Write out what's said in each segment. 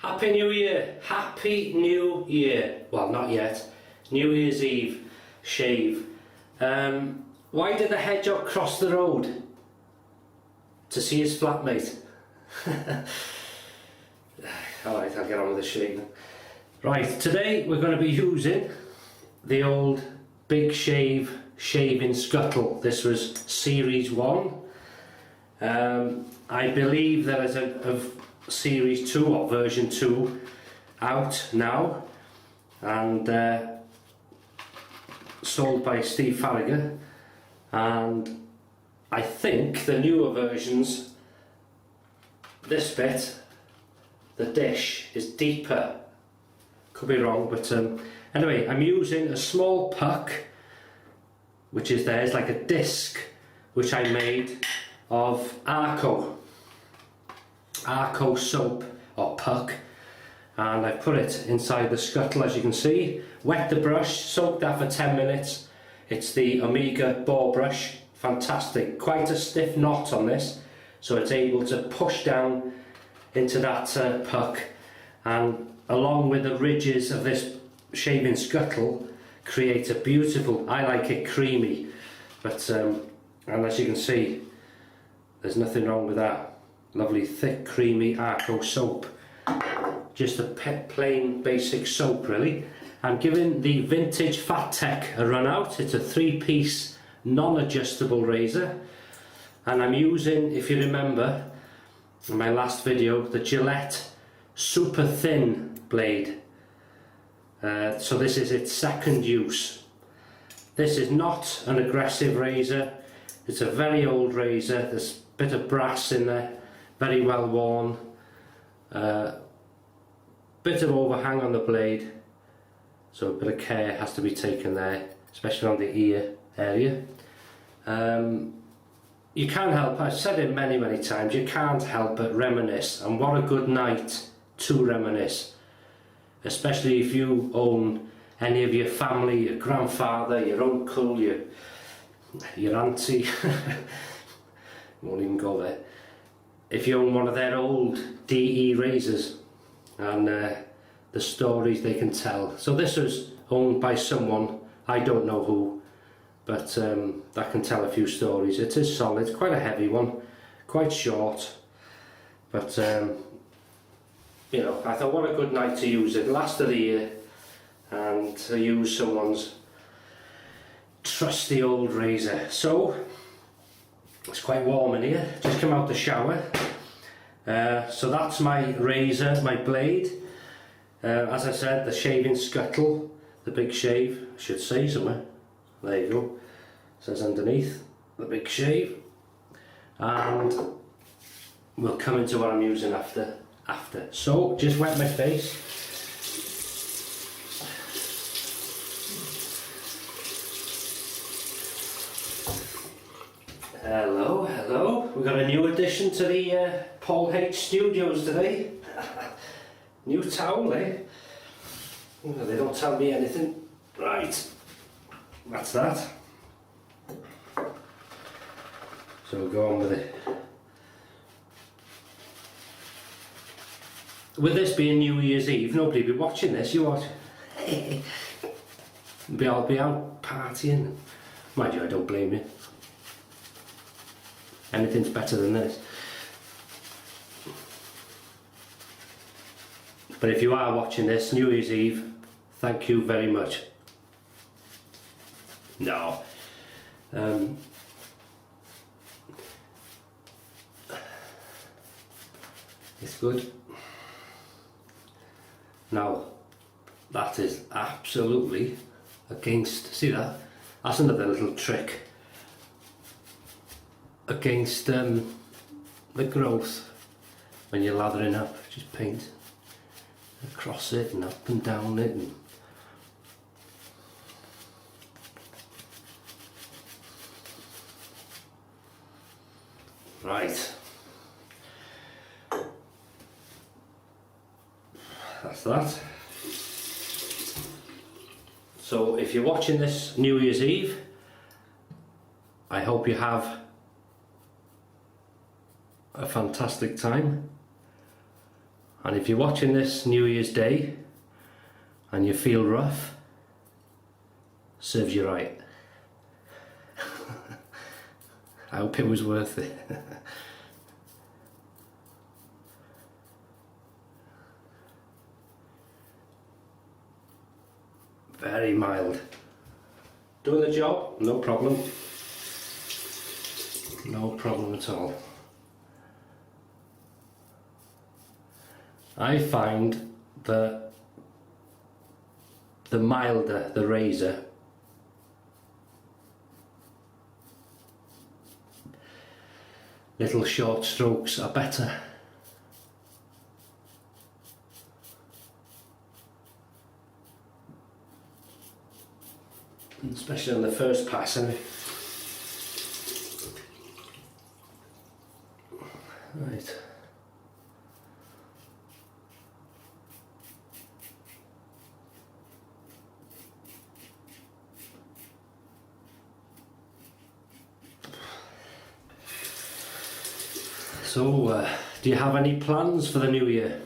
Happy New Year! Happy New Year! Well, not yet. New Year's Eve shave. Why did the hedgehog cross the road? To see his flatmate. Alright, I'll get on with the shaving. Right, today we're going to be using the old Big Shave shaving scuttle. This was series 1. I believe there is a series 2 or version 2 out now, and sold by Steve Farragher, and I think the newer versions, this bit, the dish, is deeper. Could be wrong, but anyway, I'm using a small puck, which is there, it's like a disc, which I made of Arko soap or puck, and I put it inside the scuttle, as you can see. Wet the brush, soaked that for 10 minutes. It's the Omega Boar brush, fantastic. Quite a stiff knot on this, so it's able to push down into that puck, and along with the ridges of this shaving scuttle create a beautiful, I like it creamy, but and as you can see, there's nothing wrong with that. Lovely thick creamy Arko soap, just a plain basic soap really. I'm giving the vintage Fat Tech a run out. It's a 3-piece non-adjustable razor, and I'm using, if you remember in my last video, the Gillette super thin blade. So this is its second use. This is not an aggressive razor, it's a very old razor. There's a bit of brass in there, very well worn, bit of overhang on the blade, so a bit of care has to be taken there, especially on the ear area. You can't help, I've said it many times, you can't help but reminisce, and what a good night to reminisce, especially if you own any of your family, your grandfather, your uncle, your auntie, won't even go there. If you own one of their old DE razors, and the stories they can tell. So this was owned by someone, I don't know who, but that can tell a few stories. It is solid, quite a heavy one, quite short, but you know, I thought what a good night to use it, last of the year, and to use someone's trusty old razor. So it's quite warm in here, just come out the shower. So that's my razor, my blade. As I said, the shaving scuttle, the Big Shave, I should say somewhere. There you go. It says underneath, the Big Shave. And we'll come into what I'm using after. So, just wet my face. Hello. We've got a new addition to the Paul H Studios today. New towel, eh? Well, they don't tell me anything. Right, that's that. So we'll go on with it. With this being New Year's Eve, nobody will be watching this, you watch. I'll be out partying. Mind you, I don't blame you. Anything's better than this. But if you are watching this New Year's Eve, thank you very much. No. It's good. Now, that is absolutely against, see that? That's another little trick against the growth when you're lathering up. Just paint across it and up and down it, and right, that's that. So if you're watching this New Year's Eve, I hope you have a fantastic time. And if you're watching this New Year's Day and you feel rough, serves you right. I hope it was worth it. Very mild. Doing the job, no problem. No problem at all. I find that the milder the razor, little short strokes are better. Especially on the first pass, anyway. Right. So, do you have any plans for the new year?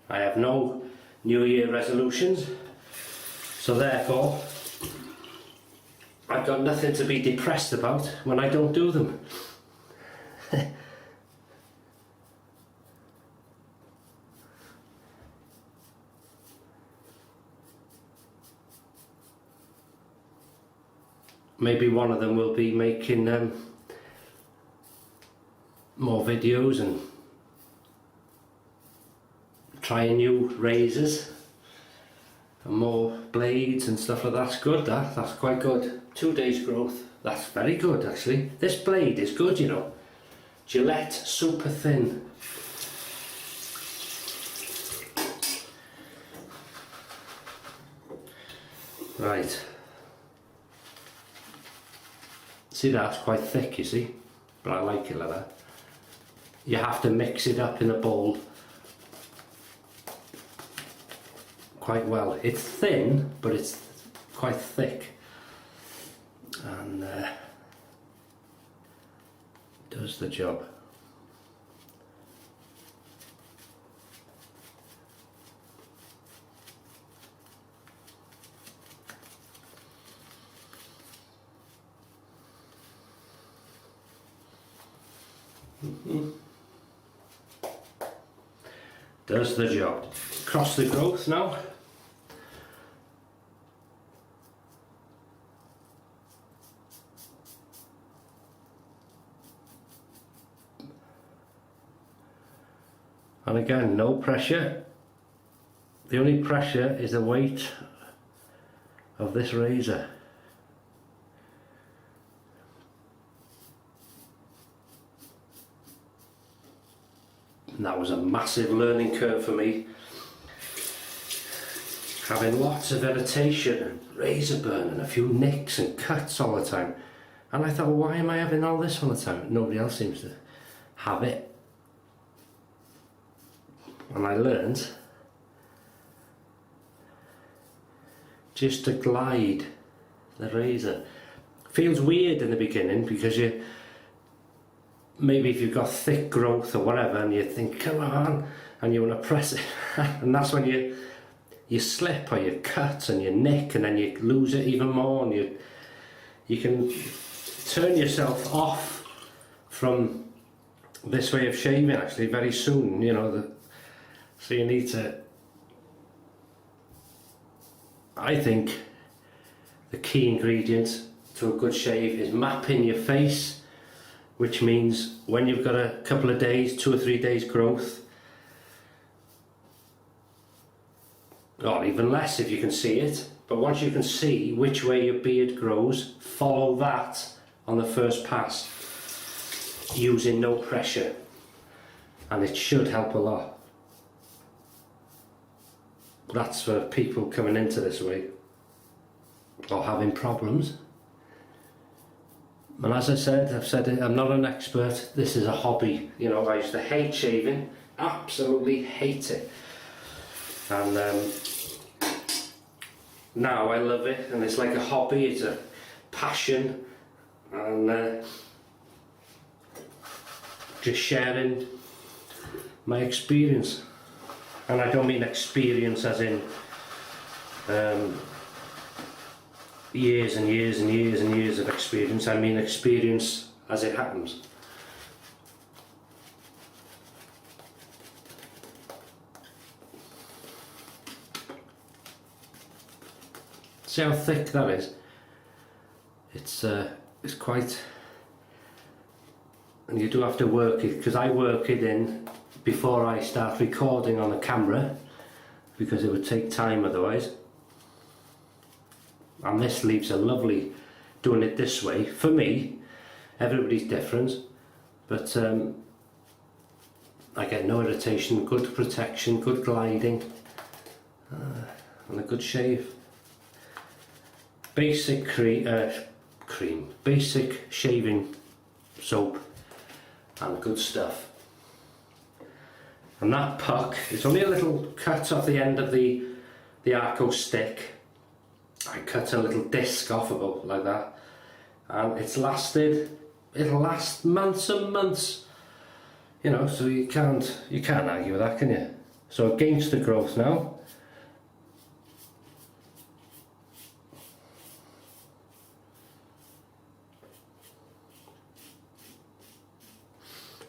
I have no New Year resolutions, so therefore I've got nothing to be depressed about when I don't do them. Maybe one of them will be making more videos and trying new razors and more blades and stuff like that. That's good, that's quite good. 2 days growth, that's very good actually. This blade is good, you know. Gillette, super thin. Right. See, that's quite thick, you see, but I like it like that. You have to mix it up in a bowl quite well. It's thin, but it's quite thick, and does the job. Does the job. Cross the growth now. And again, no pressure. The only pressure is the weight of this razor. And that was a massive learning curve for me. Having lots of irritation and razor burn and a few nicks and cuts all the time. And I thought, well, why am I having all this all the time? Nobody else seems to have it. And I learned just to glide the razor. Feels weird in the beginning because you, maybe if you've got thick growth or whatever and you think, come on, and you want to press it, and that's when you slip or you cut and you nick, and then you lose it even more, and you can turn yourself off from this way of shaving actually very soon, you know. So you need to, I think the key ingredient to a good shave is mapping your face, which means when you've got a couple of days, 2 or 3 days growth, or even less if you can see it, but once you can see which way your beard grows, follow that on the first pass using no pressure, and it should help a lot. That's for people coming into this way or having problems. And as I said, I've said it, I'm not an expert, this is a hobby. You know, I used to hate shaving, absolutely hate it. And now I love it, and it's like a hobby, it's a passion, and just sharing my experience. And I don't mean experience as in years and years and years and years of experience. I mean experience as it happens. See how thick that is? It's quite, and you do have to work it, because I work it in before I start recording on the camera, because it would take time otherwise. And this leaves a lovely, doing it this way, for me, everybody's different, but I get no irritation, good protection, good gliding, and a good shave. Basic basic shaving soap and good stuff. And that puck, it's only a little cut off the end of the Arko stick. I cut a little disc off about like that, and it'll last months and months, you know, so you can't argue with that, can you? So against the growth now.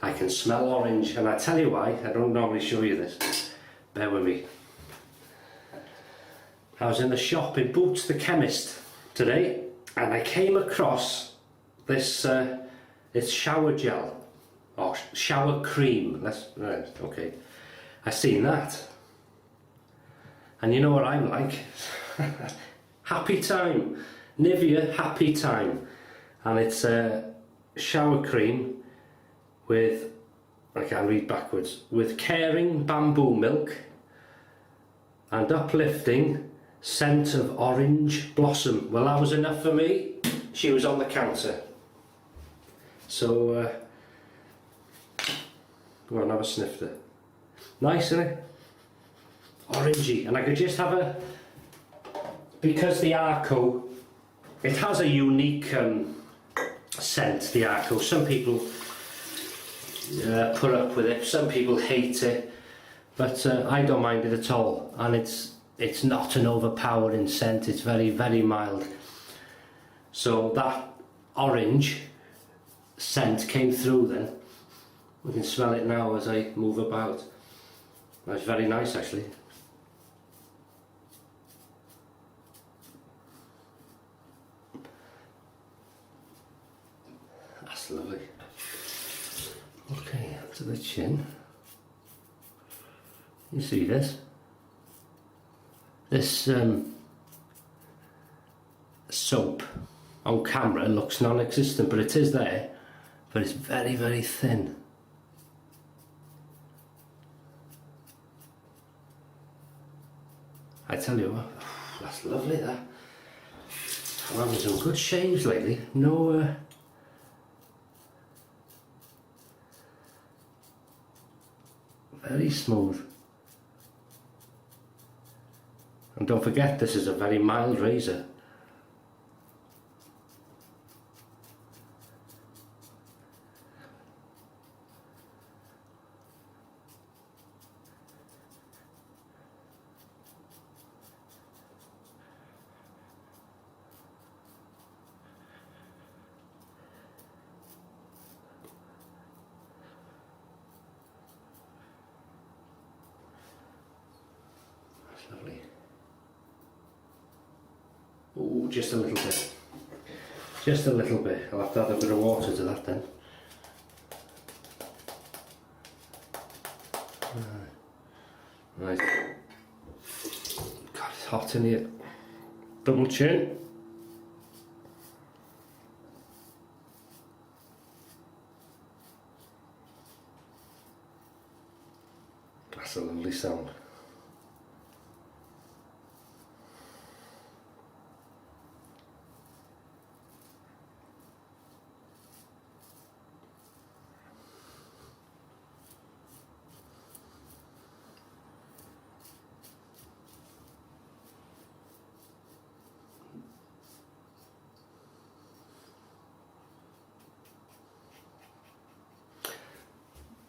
I can smell orange, and I tell you why, I don't normally show you this, bear with me. I was in the shop in Boots the chemist today, and I came across this it's shower gel, or shower cream, okay. I seen that, and you know what I'm like, happy time, Nivea happy time, and it's a shower cream with, I can't read backwards, with caring bamboo milk and uplifting scent of orange blossom. Well, that was enough for me. She was on the counter. So, go on, have a snifter. Nice, isn't it? Orangey. And I could just have a, because the Arko, it has a unique scent, the Arko. Some people put up with it, some people hate it, but I don't mind it at all, and it's not an overpowering scent, it's very, very mild. So that orange scent came through then. We can smell it now as I move about. That's very nice actually. That's lovely. Okay, to the chin. You see this? This soap on camera looks non-existent, but it is there, but it's very, very thin. I tell you what, that's lovely that. I'm having some good shaves lately. No very smooth. And don't forget, this is a very mild razor. That's lovely. Oh, just a little bit. Just a little bit. I'll have to add a bit of water to that then. Right. God, it's hot in here. Double chin. That's a lovely sound.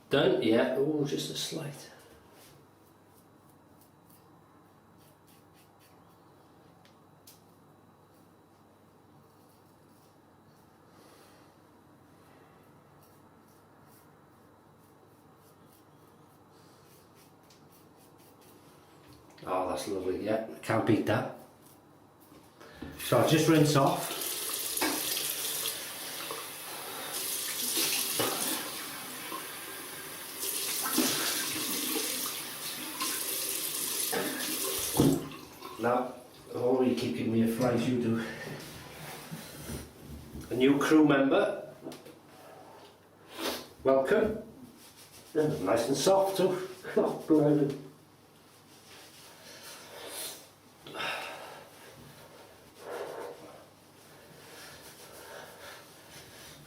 Done? Yeah. Oh, just a slight. Oh, that's lovely. Yeah, can't beat that. So I'll just rinse off. Now, oh, you keep giving me a fright, you do. A new crew member. Welcome. Yeah, nice and soft too. Oh, blimey.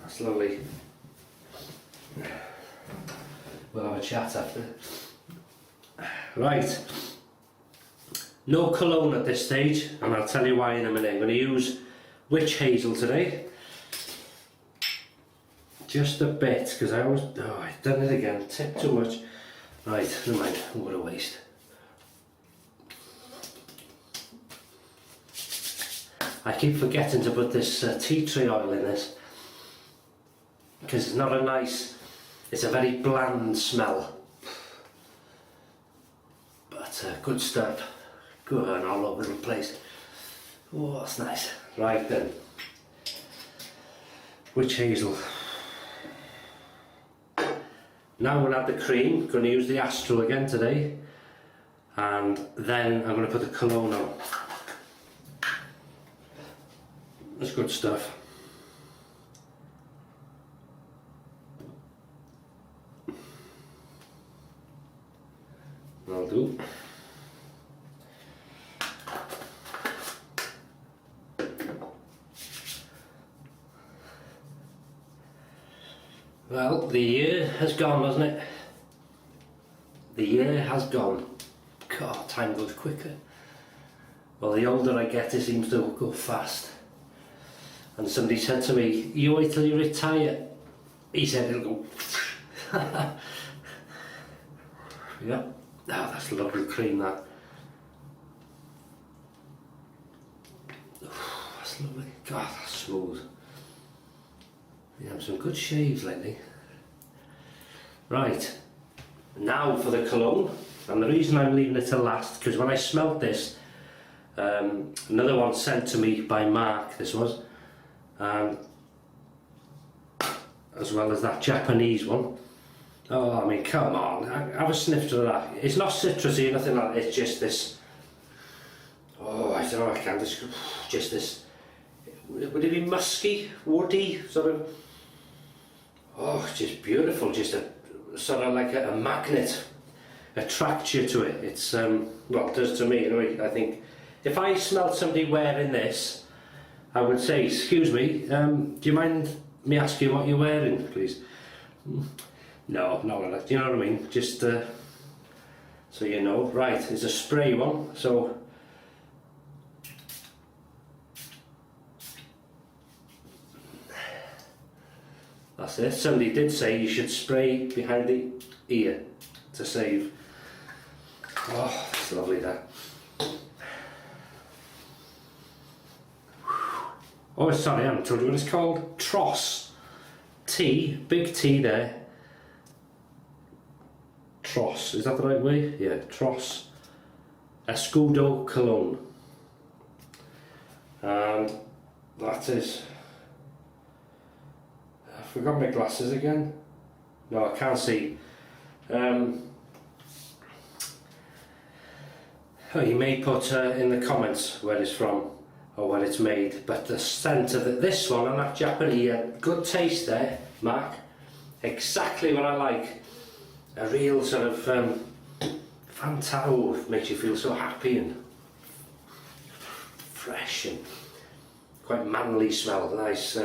That's lovely. We'll have a chat after. Right. No cologne at this stage, and I'll tell you why in a minute. I'm going to use witch hazel today. Just a bit, because I always... Oh, I've done it again. Tip too much. Right, never mind. What a waste. I keep forgetting to put this tea tree oil in this, because it's not a nice... It's a very bland smell. But good stuff. Good and all over the place. Oh, that's nice. Right then. Witch hazel. Now we'll add the cream. Going to use the Astral again today. And then I'm going to put the cologne on. That's good stuff. That'll do. Well, the year has gone, hasn't it? The year has gone. God, time goes quicker. Well, the older I get, it seems to go fast. And somebody said to me, you wait till you retire. He said it'll go. Yeah. Oh, that's lovely cream, that. Oh, that's lovely. God, that's smooth. You have some good shaves lately. Right, now for the cologne. And the reason I'm leaving it to last, because when I smelt this, another one sent to me by Mark, this was, as well as that Japanese one. Oh, I mean, come on, have a sniff to that. It's not citrusy or nothing like that, it's just this, oh, I don't know, I can't describe, just this, would it be musky, woody, sort of, oh, just beautiful, just a sort of like a magnet, attracts you to it. It's, well, it does to me, anyway. I think, if I smelled somebody wearing this, I would say, excuse me, do you mind me asking what you're wearing, please? No, not like that, do you know what I mean? Just, so you know. Right, it's a spray one, so that's it. Somebody did say you should spray behind the ear to save. Oh, that's lovely, that. Oh, sorry, I haven't told you what it's called. Tros. T, big T there. Tros, is that the right way? Yeah, Tros. Scuttle Cologne. And that is... I forgot my glasses again. No, I can't see. Oh, you may put in the comments where it's from or where it's made, but the scent of this one and that Japanese, good taste there, Mark. Exactly what I like. A real sort of fantastic, makes you feel so happy and fresh and quite manly smell. Nice,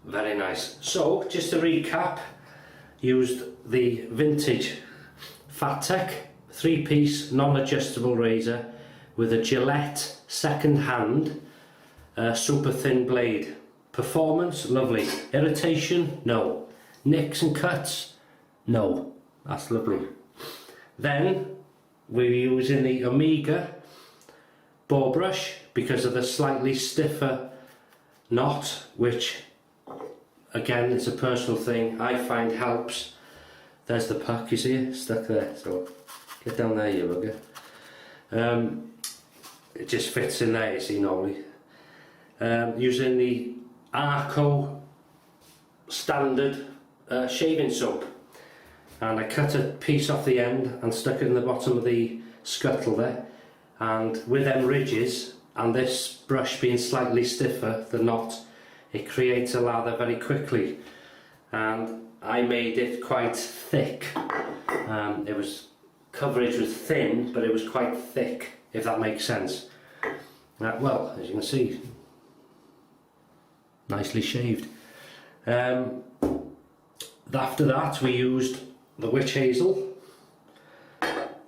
very nice. So, just to recap, used the vintage Fat Tech 3-piece non-adjustable razor with a Gillette second hand super thin blade. Performance, lovely. Irritation, no. Nicks and cuts, No, that's lovely. Then we're using the Omega Boar brush because of the slightly stiffer knot, which again is a personal thing I find helps. There's the puck, you see it stuck there, so get down there, you bugger. It just fits in there, you see, normally. Using the Arko standard shaving soap, and I cut a piece off the end and stuck it in the bottom of the scuttle there, and with them ridges and this brush being slightly stiffer, the knot, it creates a lather very quickly, and I made it quite thick. It was, coverage was thin, but it was quite thick, if that makes sense. Well, as you can see, nicely shaved. After that we used the witch hazel.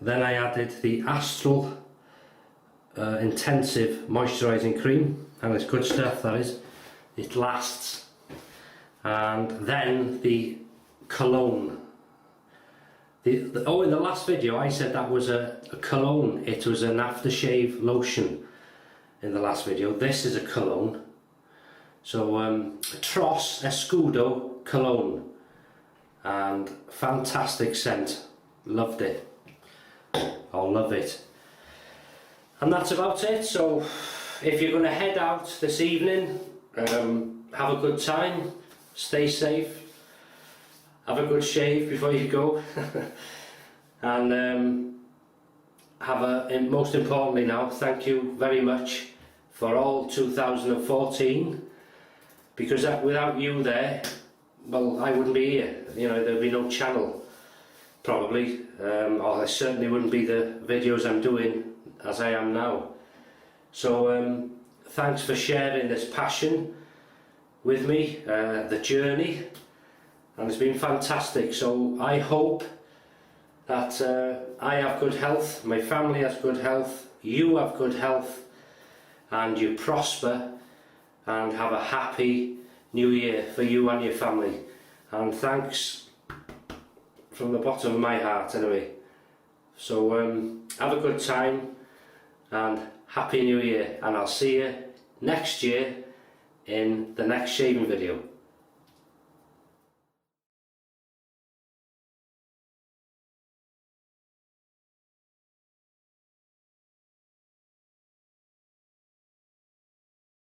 Then I added the Astral intensive moisturising cream, and it's good stuff, that is. It lasts. And then the Cologne. In the last video I said that was a Cologne. It was an aftershave lotion in the last video. This is a Cologne. So Tros Scuttle Cologne, and fantastic scent. Loved it. I'll love it. And that's about it. So if you're going to head out this evening, have a good time, stay safe, have a good shave before you go, and most importantly now, thank you very much for all 2014, because without you there, well, I wouldn't be here. You know, there'd be no channel probably, or there certainly wouldn't be the videos I'm doing as I am now. So thanks for sharing this passion with me, the journey, and it's been fantastic. So I hope that I have good health, my family has good health, you have good health, and you prosper and have a happy new year for you and your family. And thanks from the bottom of my heart anyway. So have a good time and happy new year, and I'll see you next year in the next shaving video.